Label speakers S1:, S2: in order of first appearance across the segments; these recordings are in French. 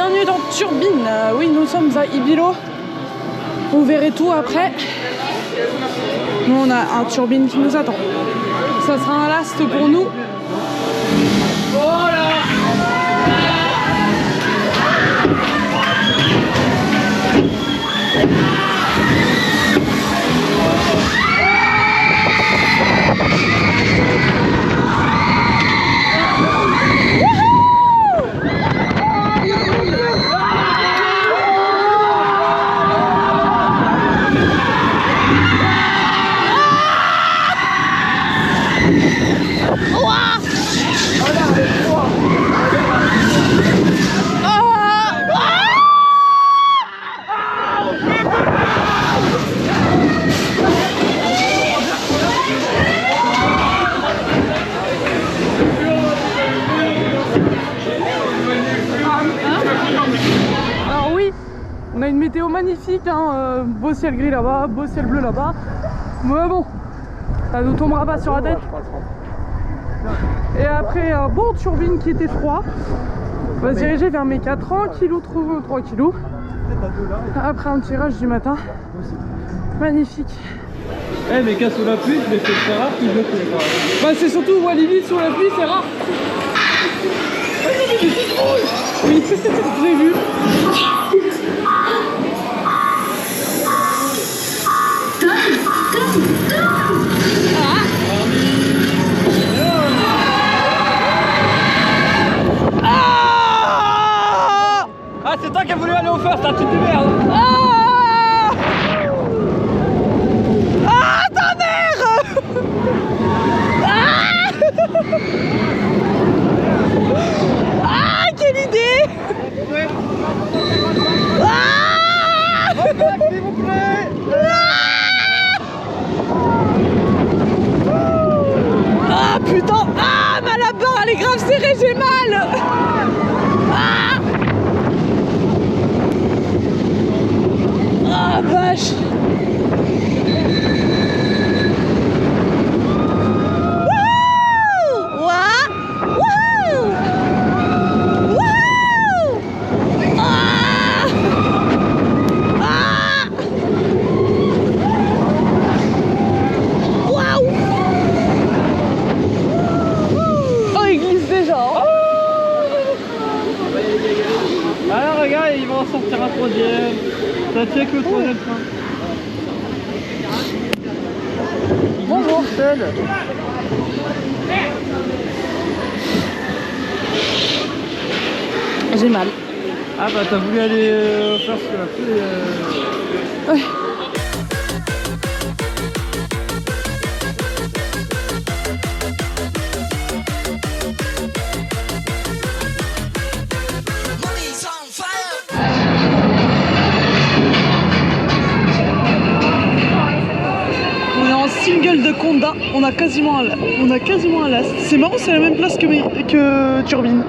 S1: Bienvenue dans Turbine. Oui, nous sommes à Ibilo. Vous verrez tout après. Nous, on a un Turbine qui nous attend. Ça sera un last pour nous. Voilà. Alors oui, on a une météo magnifique, hein, beau ciel gris là-bas, beau ciel bleu là-bas. Mais bon, ça nous tombera pas sur la tête. Et après un bon Turbine qui était froid, on va se diriger vers Méca tranquillou, 3 kilos. Après un tirage du matin, magnifique.
S2: Eh mais sous la pluie, mais c'est rare qu'il le fait.
S1: Bah c'est surtout Walibi sous la pluie, c'est rare. Oui, j'ai vu.
S2: Ah c'est toi qui as voulu aller au first, là tu te merdes.
S1: Ah ta mère. Ah quelle idée.
S2: S'il vous plaît.
S1: Ah putain. Ah ma la barre elle est grave serrée, j'ai mal. Ah vache.
S2: Alors regarde, ils vont en sortir un troisième. Ça check le troisième train.
S1: Bonjour. J'ai mal.
S2: Ah bah t'as voulu aller faire ce que la pluie.
S1: Ouais. Single de Conda, on a quasiment un last. C'est marrant, c'est la même place que Turbine.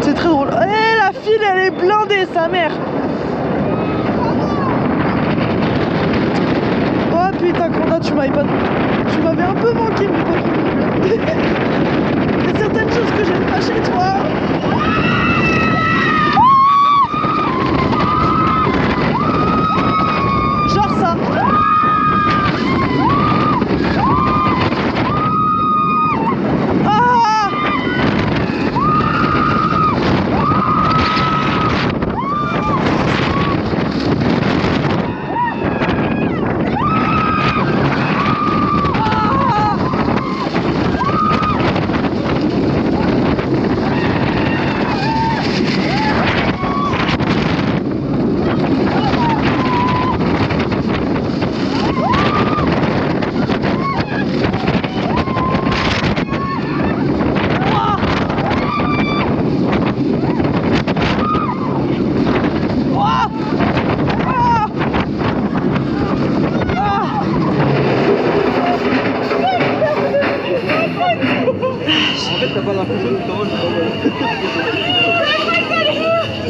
S1: C'est très drôle. Eh la file elle est blindée sa mère. Oh putain Conda, tu m'avais un peu manqué mais pas trop. Il y a certaines choses que j'aime pas chez toi. Genre ça.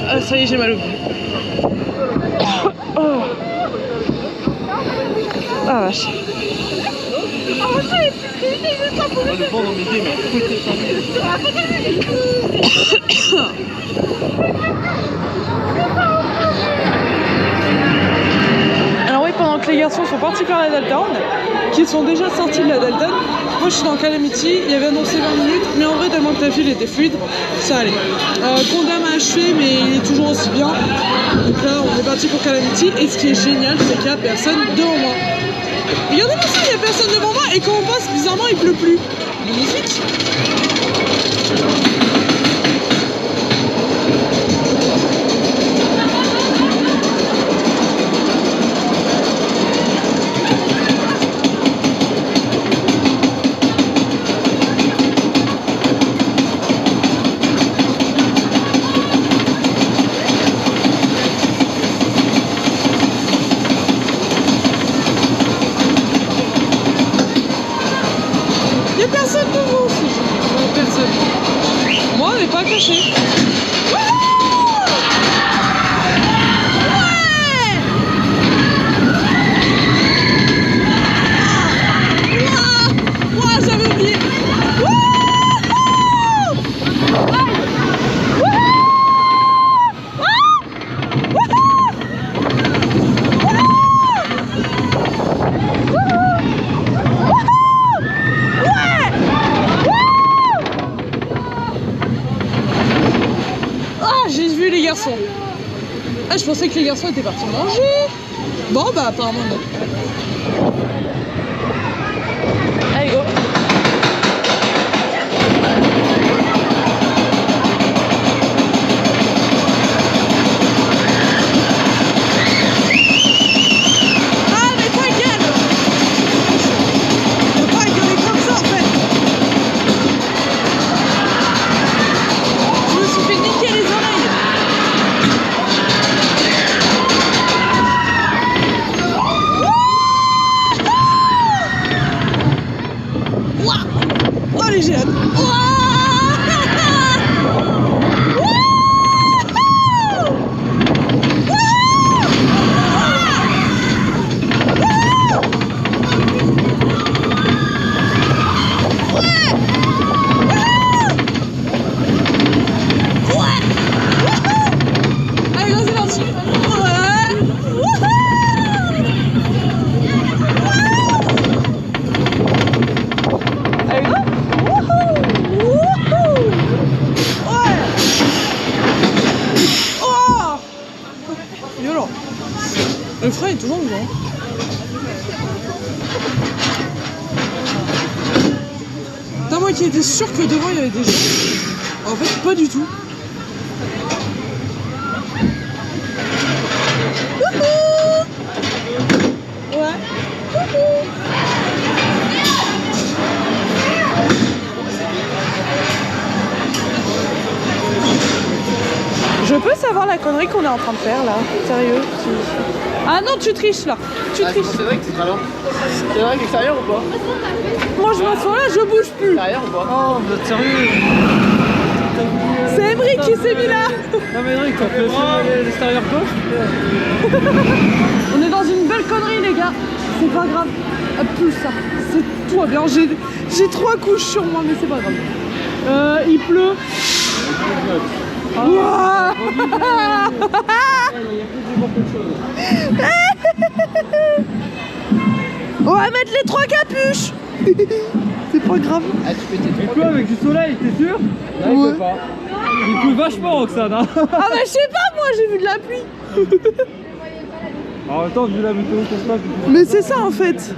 S1: Ah, ça y est, j'ai mal au cou. Oh. Ah vache. que les garçons sont partis faire la Dalton, qui sont déjà sortis de la Dalton. Moi je suis dans Calamity, il y avait annoncé 20 minutes, mais en vrai tellement que la file était fluide, ça allait. Condam a achevé, mais il est toujours aussi bien. Donc là on est parti pour Calamity, et ce qui est génial c'est qu'il n'y a personne devant moi. Regardez-moi ça, il n'y a personne devant moi, et quand on passe, bizarrement il pleut plus. Magnifique. Personne devant aussi. Personne. Moi, on n'est pas caché. J'avais oublié. J'ai vu les garçons. Ah, je pensais que les garçons étaient partis manger. Bon, bah apparemment non. Allez, go. Ah, mais ta gueule. Faut pas gueuler comme ça en fait. Je me suis fait niquer les oreilles. Oh les géants. Allez, go, c'est parti. Allez, go. Violent. Le frein est toujours devant. Putain, moi qui étais sûr que devant il y avait des gens. En fait, pas du tout. Ouais. Je peux savoir la connerie qu'on est en train de faire là? Sérieux? Ah non, tu triches là. Tu triches.
S2: C'est vrai que c'est très long. C'est vrai que l'extérieur ou pas?
S1: Moi je m'assois là, je bouge plus.
S2: L'extérieur ou pas? Oh, vous êtes sérieux?
S1: C'est Emric qui s'est mis là.
S2: Non mais Emric, t'as fait l'extérieur gauche?
S1: On est dans une belle connerie les gars. C'est pas grave. Plus ça. C'est tout bien. J'ai 3 couches sur moi, mais c'est pas grave. Il pleut. Ouah. On va mettre les 3 capuches. C'est pas grave.
S2: Ah, tu peux t'éteindre. Mais quoi, avec du soleil, t'es sûr? Non, il peut pas. Il pleut vachement, Roxane. Hein.
S1: Ah bah je sais pas, moi j'ai vu de la pluie.
S2: En même temps, vu la météo qu'on se passe.
S1: Mais c'est ça en fait.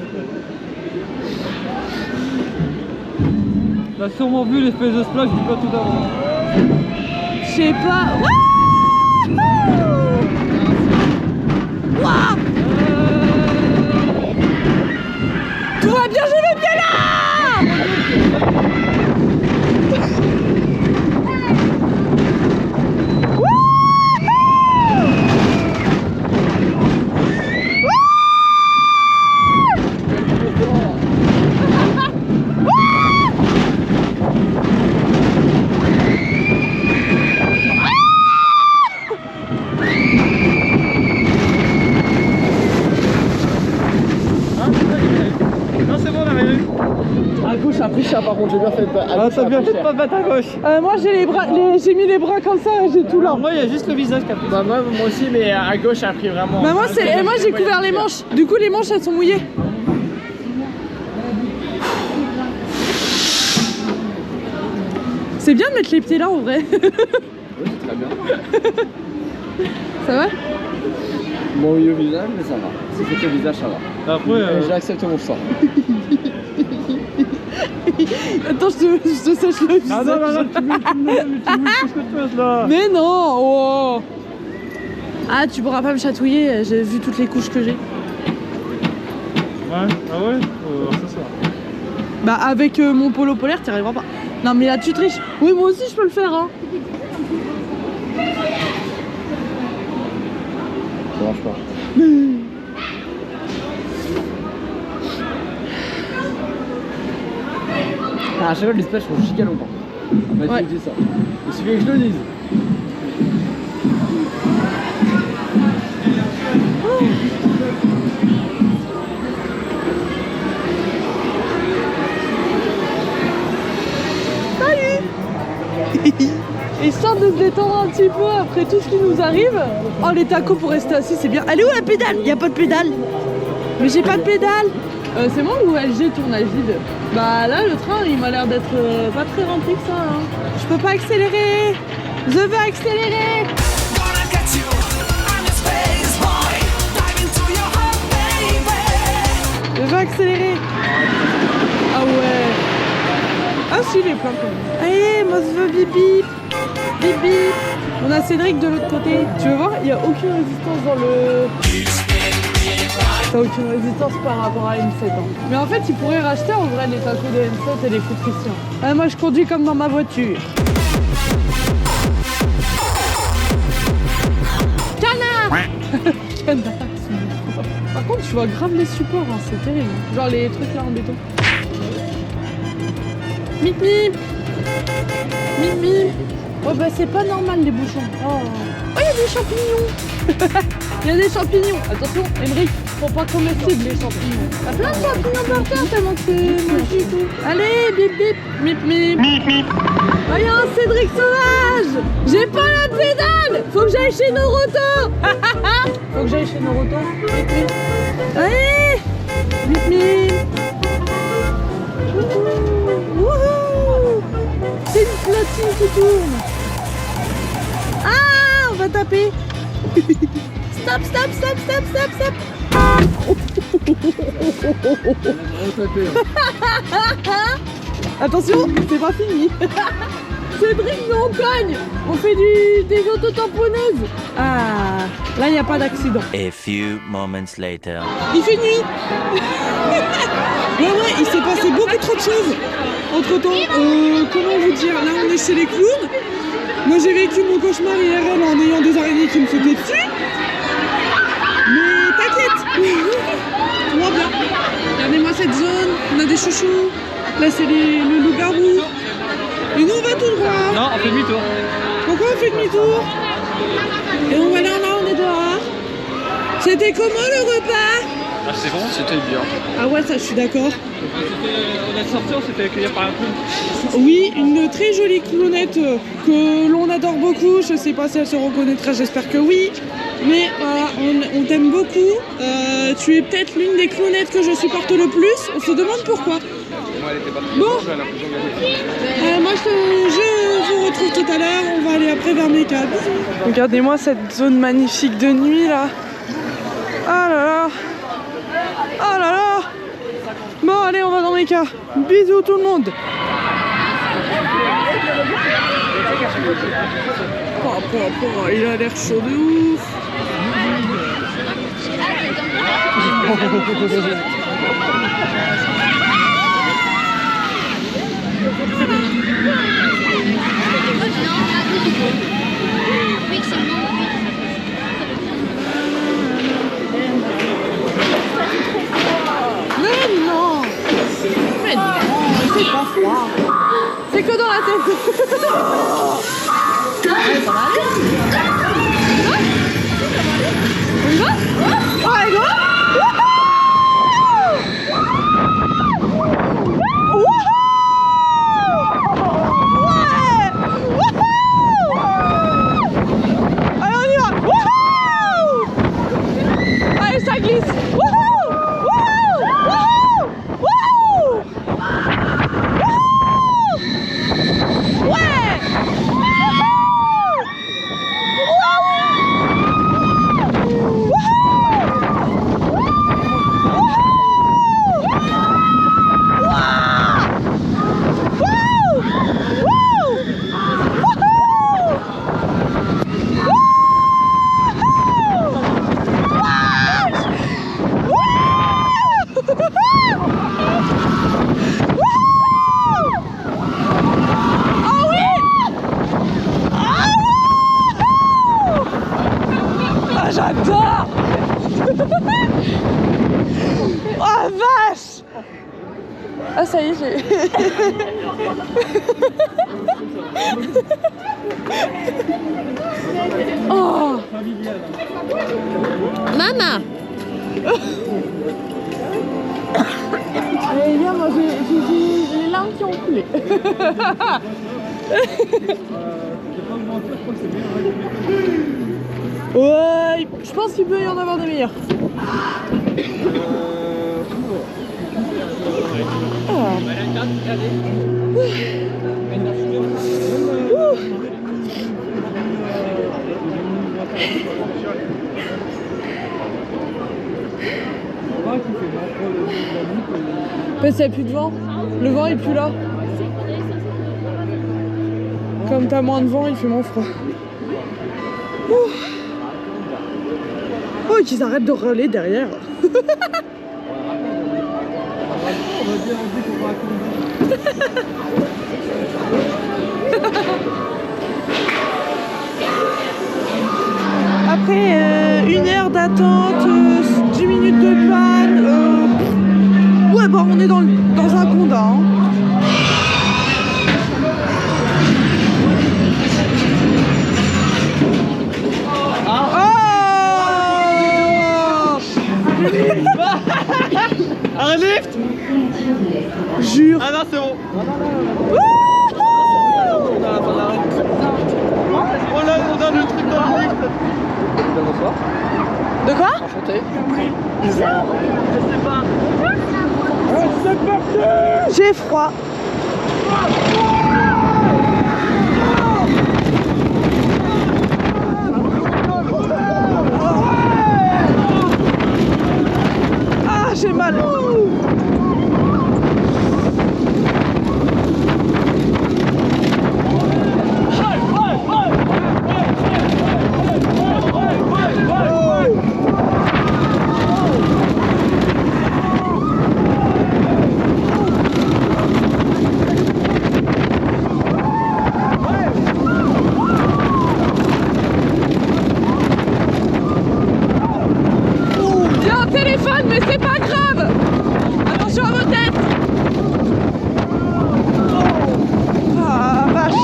S2: T'as sûrement vu l'espèce de splash du plateau d'avant.
S1: Je sais pas. Wouah. Tout va bien, je vais bien là.
S2: Ah, t'as bien fait de pas battre à gauche.
S1: Moi j'ai les bras, j'ai mis les bras comme ça, j'ai tout là.
S2: Moi, il y a juste le visage qui a pris.
S3: Bah moi aussi, mais à gauche a pris vraiment.
S1: Bah moi j'ai couvert les manches. Du coup les manches elles sont mouillées. C'est bien de mettre les pieds là en vrai.
S3: Oui, c'est très bien.
S1: Ça va?
S3: Bon, oui, au visage, mais ça va. Si c'est au visage, ça va.
S2: Après,
S3: j'accepte mon sort.
S1: Attends, je te sèche le visage.
S2: Ah non, tu me qu'est-ce que tu fais là?
S1: Mais non, oh. Ah, tu pourras pas me chatouiller, j'ai vu toutes les couches que j'ai.
S2: Ouais, ah ouais, c'est ça.
S1: Bah avec mon polo polaire, t'y arriveras pas. Non mais là tu triches. Oui, moi aussi je peux le faire hein.
S3: Ça marche pas. À chaque fois, les splash font giga longtemps. Bah,
S1: Ouais.
S3: tu me dis ça. Il suffit que je le dise.
S1: Histoire de se détendre un petit peu après tout ce qui nous arrive. Oh les tacos pour rester assis c'est bien. Elle est où la pédale? Y a pas de pédale. Mais j'ai pas de pédale. C'est moi ou LG tourne à vide? Bah là le train il m'a l'air d'être pas très rempli que ça hein. Je peux pas accélérer. Je veux accélérer. Je veux accélérer. Ah ouais. Ah si, il est plein quand même. Allez, moi je veux bip bip. Bip bip. On a Cédric de l'autre côté. Tu veux voir, il n'y a aucune résistance dans le... T'as aucune résistance par rapport à M7. Hein. Mais en fait, ils pourraient racheter en vrai les tacos de M7 et les Futritions. Ah, moi je conduis comme dans ma voiture. Canard. Canard. Par contre, tu vois grave les supports, hein, c'est terrible. Genre les trucs là en béton. Mip mip. Mip mip. Oh bah c'est pas normal les bouchons. Oh, il y a des champignons. Il y a des champignons. Attention, Emeric, sont pas comestibles les champignons. Il y a plein de champignons par terre tellement que c'est moche et tout. Allez, bip bip. Mip mip. Mip mip. Oh, il y a un Cédric sauvage. J'ai pas la pédale. Faut que j'aille chez Noroto. Faut que j'aille chez Noroto. Mip mip. Allez. Mip mip. Wouhou. C'est une platine qui tourne. Ah, on va taper. Stop, stop, stop, stop, stop, stop. Attention, c'est pas fini. Cédric, nous on cogne. On fait des auto-tamponnaises. Ah, là il n'y a pas d'accident.
S4: A few moments later.
S1: Il fait nuit. Ouais, il s'est passé beaucoup trop de choses. Entre temps, comment vous dire, là on est chez les clowns. Moi j'ai vécu mon cauchemar IRL en ayant des araignées qui me sautaient dessus. Mais t'inquiète. Tout va bien. Regardez-moi cette zone, on a des chouchous. Là c'est le loup-garou. Et nous on va tout droit.
S2: Non, on fait demi-tour.
S1: Pourquoi on fait demi-tour? Et on va là, on est dehors. C'était comment le repas?
S2: Ah, c'est bon, c'était bien.
S1: Ah ouais, ça je suis d'accord.
S2: On est sorti, on s'est fait accueillir par un clown.
S1: Oui, une très jolie clownette que l'on adore beaucoup. Je sais pas si elle se reconnaîtra, j'espère que oui. Mais voilà, on t'aime beaucoup. Tu es peut-être l'une des clownettes que je supporte le plus. On se demande pourquoi. Bon, moi je vous retrouve tout à l'heure. On va aller après vers Meka. Regardez-moi cette zone magnifique de nuit là. Ah là là. Oh là là. Bon allez, on va dans Meka. Bisous tout le monde. Il a l'air chaud de ouf. Mais non, c'est pas froid. C'est que dans la tête. Allez, ça va aller. On y va? Oh, allez, go! Wouhou! j'adore. Oh vache. Ah ça y est, j'ai... Oh. Maman. Allez viens, moi j'ai les larmes qui ont coulé. Ouais, je pense qu'il peut y en avoir des meilleurs. Parce qu'il n'y a plus de vent. Le vent est plus là. Comme t'as moins de vent, il fait moins froid. Oh, qu'ils arrêtent de râler derrière. Après 1 heure d'attente, 10 minutes de panne. Ouais, bon, on est dans un Conda. Hein.
S2: Un lift.
S1: Jure.
S2: Ah non, c'est bon. On a le truc dans le lift.
S3: Bonsoir.
S1: De quoi?
S3: Enchanté.
S2: Je sais pas.
S1: J'ai froid. Ah, j'ai mal. Mais c'est pas grave. Attention à vos têtes. Ah vache.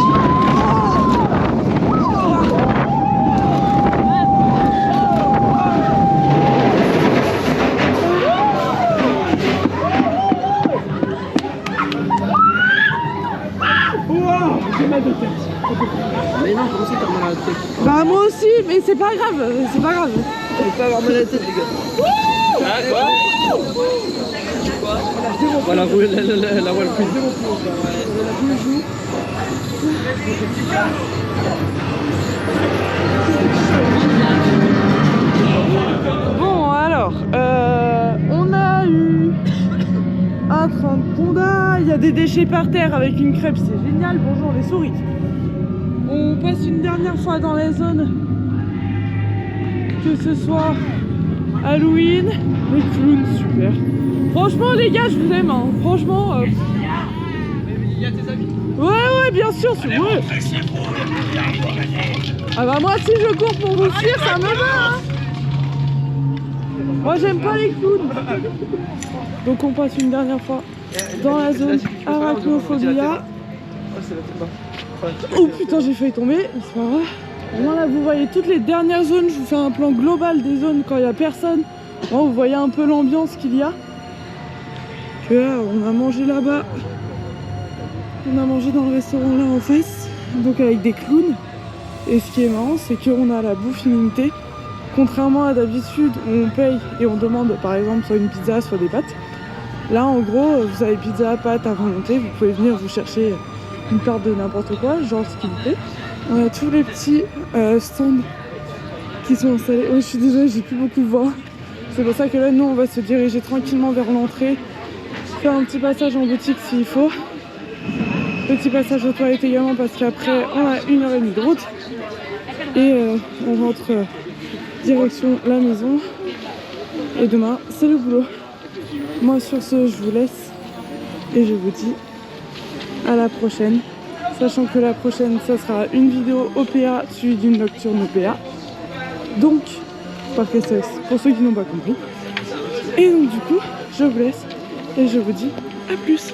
S1: J'ai mal de tête.
S3: Mais non, comment c'est t'as mal à la tête?
S1: Bah moi aussi, mais c'est pas grave, c'est pas grave.
S3: Faut pas avoir mal à la tête, les gars.
S2: Ah, quoi?
S3: Voilà, la voie le plus.
S1: Bon alors, on a eu un train de Conda, il y a des déchets par terre avec une crêpe, c'est génial, bonjour les souris. On passe une dernière fois dans les zones, que ce soit Halloween, les clowns, super. Franchement les gars, je vous aime, hein. Franchement...
S2: Il y a tes amis.
S1: Ouais, bien sûr, c'est vrai. Ah bah moi si je cours pour vous fuir, ça me va, hein. Moi j'aime pas les clowns. Donc on passe une dernière fois dans la zone arachnophobia. Oh putain, j'ai failli tomber, c'est pas grave. Moi là vous voyez toutes les dernières zones, je vous fais un plan global des zones quand il n'y a personne. Moi vous voyez un peu l'ambiance qu'il y a. Que là on a mangé là-bas. On a mangé dans le restaurant là en face, donc avec des clowns. Et ce qui est marrant, c'est qu'on a la bouffe illimitée. Contrairement à d'habitude, on paye et on demande par exemple soit une pizza, soit des pâtes. Là en gros, vous avez pizza, pâtes à volonté, vous pouvez venir vous chercher une part de n'importe quoi, genre ce qu'il vous plaît. On a tous les petits stands qui sont installés. Oh, je suis désolée, j'ai plus beaucoup de voix. C'est pour ça que là, nous, on va se diriger tranquillement vers l'entrée, faire un petit passage en boutique s'il faut. Petit passage aux toilettes également parce qu'après on a 1h30 de route et on rentre direction la maison et demain c'est le boulot. Moi sur ce je vous laisse et je vous dis à la prochaine, sachant que la prochaine ça sera une vidéo OPA suivie d'une nocturne OPA. Donc Parc Astérix, pour ceux qui n'ont pas compris. Et donc du coup, je vous laisse et je vous dis à plus.